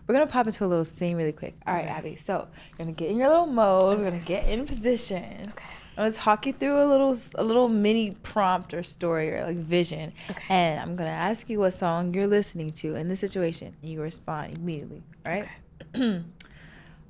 we're going to pop into a little scene really quick. All right, Abby. So you're going to get in your little mode. We're going to get in position. Okay. I'm going to talk you through a little mini prompt or story or like vision. Okay. And I'm going to ask you what song you're listening to in this situation. And you respond immediately. All right? Okay.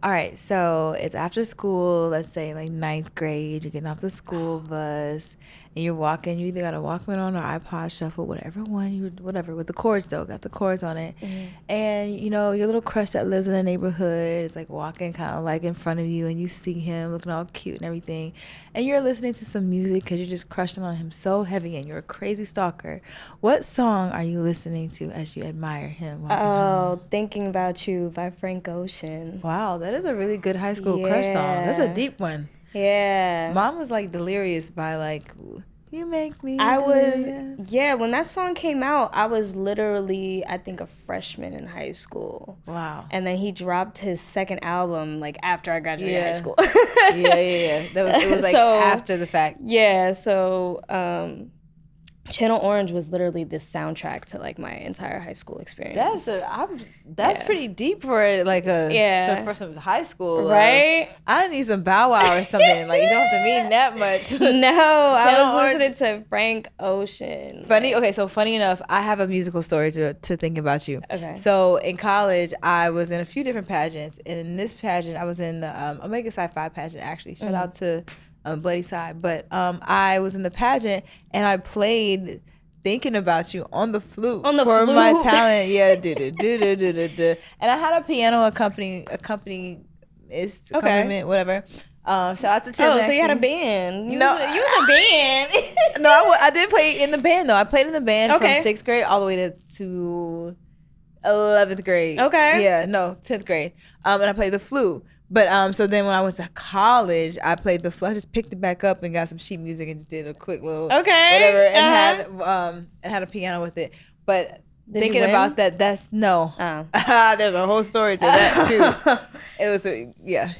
All right, so it's after school, let's say like 9th grade, you're getting off the school bus, and you're walking, you either got a Walkman on or iPod Shuffle, whatever, with the cords though, got the cords on it. Mm-hmm. And, you know, your little crush that lives in the neighborhood is like walking kind of like in front of you, and you see him looking all cute and everything, and you're listening to some music because you're just crushing on him so heavy, and you're a crazy stalker. What song are you listening to as you admire him? Oh, Thinking About You by Frank Ocean. Wow, that is a really good high school crush song. That's a deep one. Yeah. Mom was like delirious by like, you make me delirious. When that song came out, I was literally, I think, a freshman in high school. Wow. And then he dropped his second album like after I graduated high school. Yeah. It was like after the fact. Yeah, so Channel Orange was literally the soundtrack to like my entire high school experience. That's pretty deep for it, like for some high school, right? I need some Bow Wow or something. Like you don't have to mean that much. No, I was listening to Frank Ocean. Funny enough, I have a musical story to think about you. Okay. So in college, I was in a few different pageants. In this pageant, I was in the Omega Psi Phi pageant. Actually, shout out to Bloody Side, but I was in the pageant and I played Thinking About You on the flute for my talent. Yeah, do. And I had a piano accompaniment, whatever. Shout out to Tim. Oh, so you had a band? You was a band. No, I did play in the band though. I played in the band from 6th grade all the way to 11th grade. Okay. Yeah, no, 10th grade. And I played the flute. But so then when I went to college, I played the flute. I just picked it back up and got some sheet music and just did a quick little whatever, and had a piano with it. But thinking about that's no. Oh. There's a whole story to that too. It was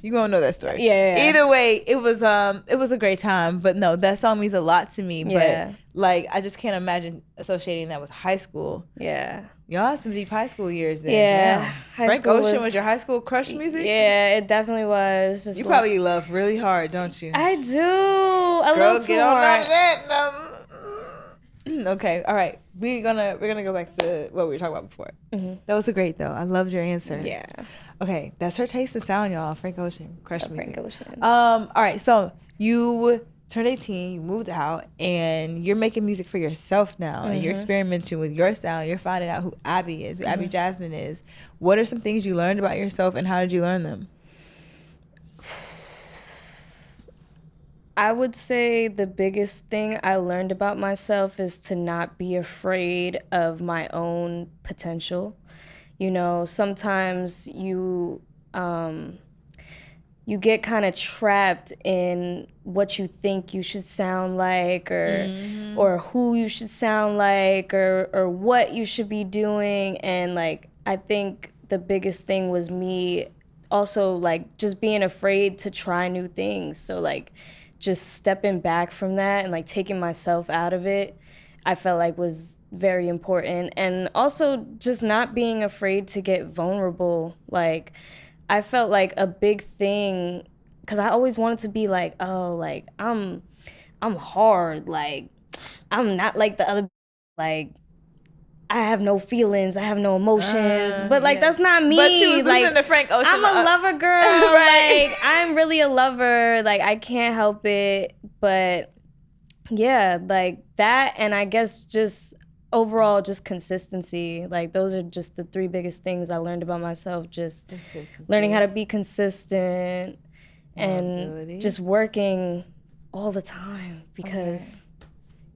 you gonna know that story. Yeah. Either way, it was a great time. But no, that song means a lot to me. Yeah. But like I just can't imagine associating that with high school. Yeah. Y'all had some deep high school years then. Yeah. Frank Ocean was your high school crush music? Yeah, it definitely was. You probably love really hard, don't you? I do. A little too get on hard. That. Okay, all right. We're gonna go back to what we were talking about before. Mm-hmm. That was great though. I loved your answer. Yeah. Okay, that's her taste and sound, y'all. Frank Ocean, crush music. Frank Ocean. All right. So you turned 18, you moved out, and you're making music for yourself now, and you're experimenting with your sound. You're finding out who Abby is, who Abby Jasmine is. What are some things you learned about yourself, and how did you learn them? I would say the biggest thing I learned about myself is to not be afraid of my own potential. You know, sometimes you get kind of trapped in what you think you should sound like, or who you should sound like, or what you should be doing. And like, I think the biggest thing was me also like just being afraid to try new things. So like just stepping back from that and like taking myself out of it, I felt like was very important. And also just not being afraid to get vulnerable. Like, I felt like a big thing, because I always wanted to be like, oh, like, I'm hard. Like, I'm not like the other, like, I have no feelings, I have no emotions. But, like, that's not me. But she was like, listening to Frank Ocean. I'm a lover girl. Right. Like, I'm really a lover. Like, I can't help it. But, yeah, like, that, and I guess just overall, just consistency. Like, those are just the 3 biggest things I learned about myself. Just learning how to be consistent and just working all the time, because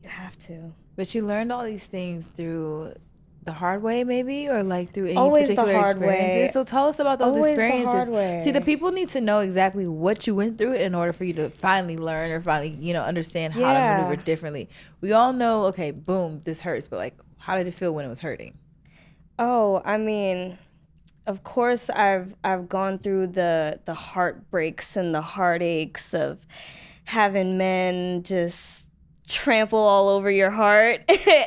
you have to. But you learned all these things through the hard way, maybe, or like through any Always particular the hard experiences? way. So tell us about those Always experiences. the hard way. See, the people need to know exactly what you went through in order for you to finally learn or finally, understand how to maneuver differently. We all know, okay, boom, this hurts, but like, how did it feel when it was hurting? Oh, I mean, of course, I've gone through the heartbreaks and the heartaches of having men just trample all over your heart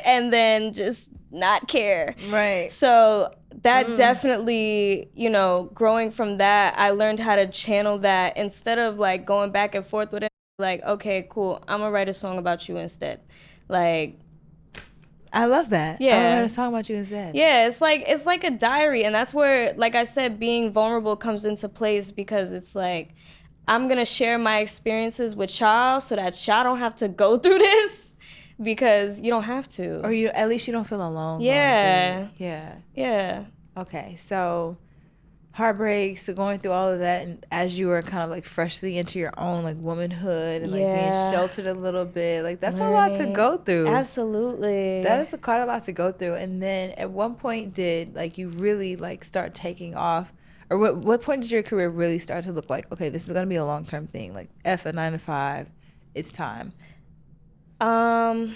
and then just not care. Right. So that definitely, you know, growing from that, I learned how to channel that instead of like going back and forth with it. Like, okay, cool, I'm gonna write a song about you instead. Like, I love that. Yeah. I'm gonna write a song about you instead. yeah, it's like a diary, and that's where, like I said, being vulnerable comes into place, because it's like I'm gonna share my experiences with y'all so that y'all don't have to go through this, because you don't have to. Or you, at least you don't feel alone. Yeah. Going through it. Yeah. Yeah. Okay, so heartbreaks, so going through all of that, and as you were kind of like freshly into your own like womanhood and like being sheltered a little bit, like that's a lot to go through. Absolutely. That is quite a lot to go through. And then at one point did like you really like start taking off, or what point did your career really start to look like, okay, this is gonna be a long-term thing, like F a 9 to 5, it's time? I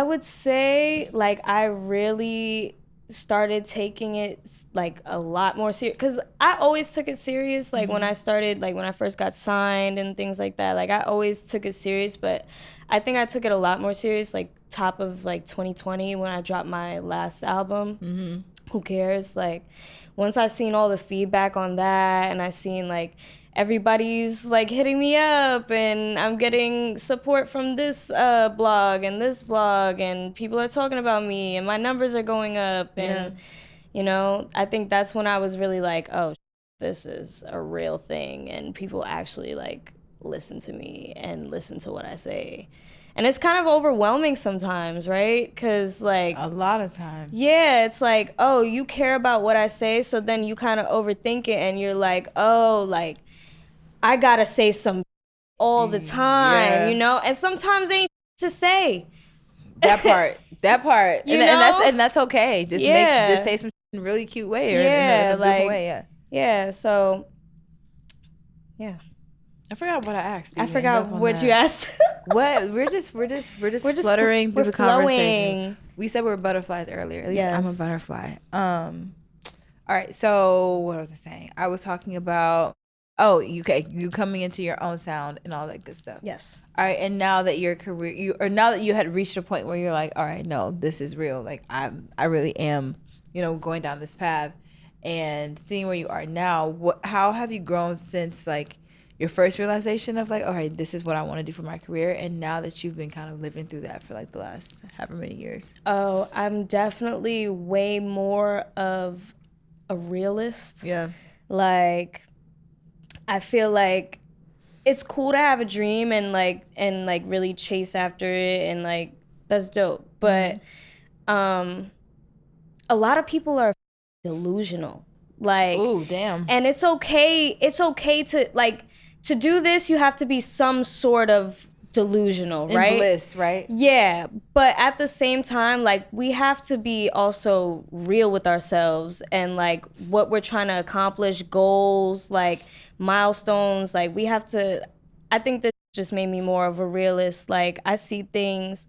would say like I really started taking it like a lot more serious, because I always took it serious, like when I started, like when I first got signed and things like that, like I always took it serious, but I think I took it a lot more serious like top of like 2020 when I dropped my last album, Who Cares. Like once I seen all the feedback on that, and I seen like everybody's like hitting me up, and I'm getting support from this blog and this blog, and people are talking about me, and my numbers are going up, and you know, I think that's when I was really like, oh, this is a real thing, and people actually like listen to me and listen to what I say. And it's kind of overwhelming sometimes, right? Because like A lot of times. yeah, it's like, oh, you care about what I say, so then you kind of overthink it, and you're like, oh, like I gotta say some all the time, you know? And sometimes they ain't to say. That part. You know? And that's okay. Just just say some in a really cute way, or in a beautiful way. Yeah, so yeah. I forgot what I asked. I forgot what you asked. What we're just fluttering through the conversation. Flowing. We said we were butterflies earlier. At least I'm a butterfly. All right. So what was I saying? I was talking about you coming into your own sound and all that good stuff. Yes. All right. And now that your career, now that you had reached a point where you're like, all right, no, this is real. Like I really am, you know, going down this path, and seeing where you are now. How have you grown since like your first realization of like, all right, this is what I want to do for my career, and now that you've been kind of living through that for like the last however many years? Oh, I'm definitely way more of a realist. Yeah. Like, I feel like it's cool to have a dream and really chase after it, and like that's dope. But a lot of people are delusional. Like, ooh, damn. And it's okay to like to do this, you have to be some sort of delusional, right? In bliss, right? Yeah, but at the same time, like we have to be also real with ourselves and like what we're trying to accomplish, goals, like milestones. Like we have to, I think this just made me more of a realist. Like I see things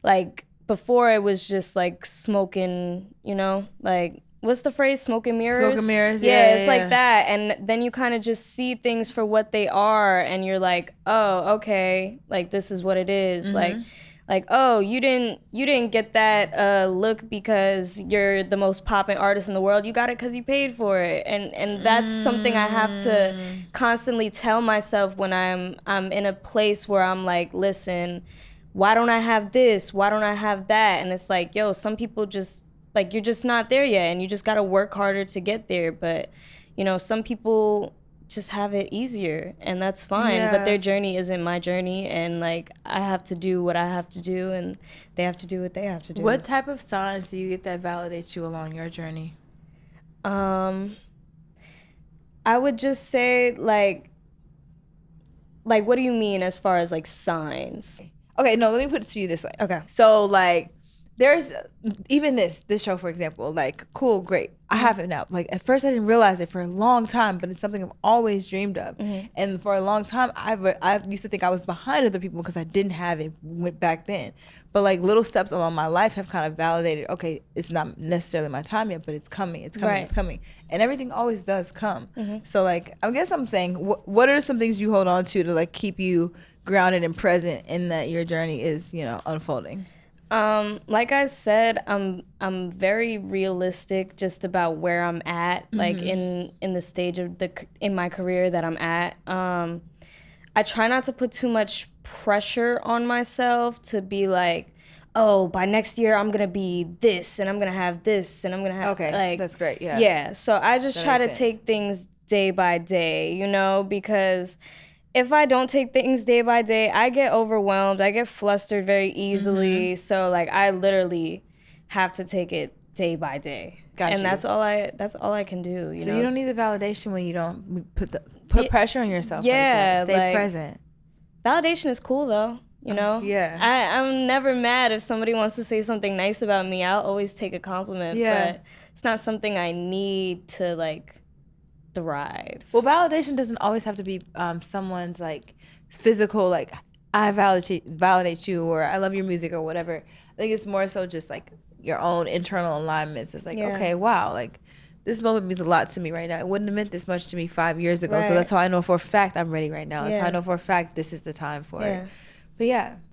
like before it was just like smoking, you know, like what's the phrase? Smoke and mirrors? Smoke and mirrors, yeah. It's like that. And then you kind of just see things for what they are, and you're like, oh, okay, like this is what it is. Like, oh, you didn't get that look because you're the most poppin' artist in the world. You got it because you paid for it. And that's something I have to constantly tell myself when I'm in a place where I'm like, listen, why don't I have this? Why don't I have that? And it's like, yo, some people just, like, you're just not there yet, and you just gotta work harder to get there. But, you know, some people just have it easier, and that's fine. But their journey isn't my journey, and, like, I have to do what I have to do, and they have to do what they have to do. What type of signs do you get that validate you along your journey? I would just say, like, what do you mean as far as, like, signs? Okay, no, let me put it to you this way. Okay. So, like, there's even this show, for example, like, cool, great. I have it now. Like, at first I didn't realize it for a long time, but it's something I've always dreamed of. And for a long time, I used to think I was behind other people because I didn't have it back then. But like little steps along my life have kind of validated, okay, it's not necessarily my time yet, but it's coming, it's coming, it's coming. And everything always does come. So like, I guess I'm saying, what are some things you hold on to like keep you grounded and present in that your journey is, you know, unfolding? Like I said, I'm very realistic just about where I'm at, like in the stage of in my career that I'm at. I try not to put too much pressure on myself to be like, oh, by next year I'm gonna be this and I'm gonna have this and I'm gonna have like, that's great. Yeah. Yeah. So I just That try to makes sense. take things day by day, you know, because if I don't take things day by day, I get overwhelmed. I get flustered very easily. So like I literally have to take it day by day. Got and you. that's all I can do, you So know. you don't need the validation when you don't put pressure on yourself. Yeah, like that. Stay like, present. Validation is cool though, you know. Yeah. I'm never mad if somebody wants to say something nice about me. I'll always take a compliment. Yeah. But it's not something I need to like thrive. Well, validation doesn't always have to be someone's like physical, like I validate you or I love your music or whatever. I think it's more so just like your own internal alignments. It's like, okay, wow, like this moment means a lot to me right now. It wouldn't have meant this much to me 5 years ago. Right. So that's how I know for a fact I'm ready right now. That's how I Yeah. know for a fact this is the time for it. Yeah. But yeah.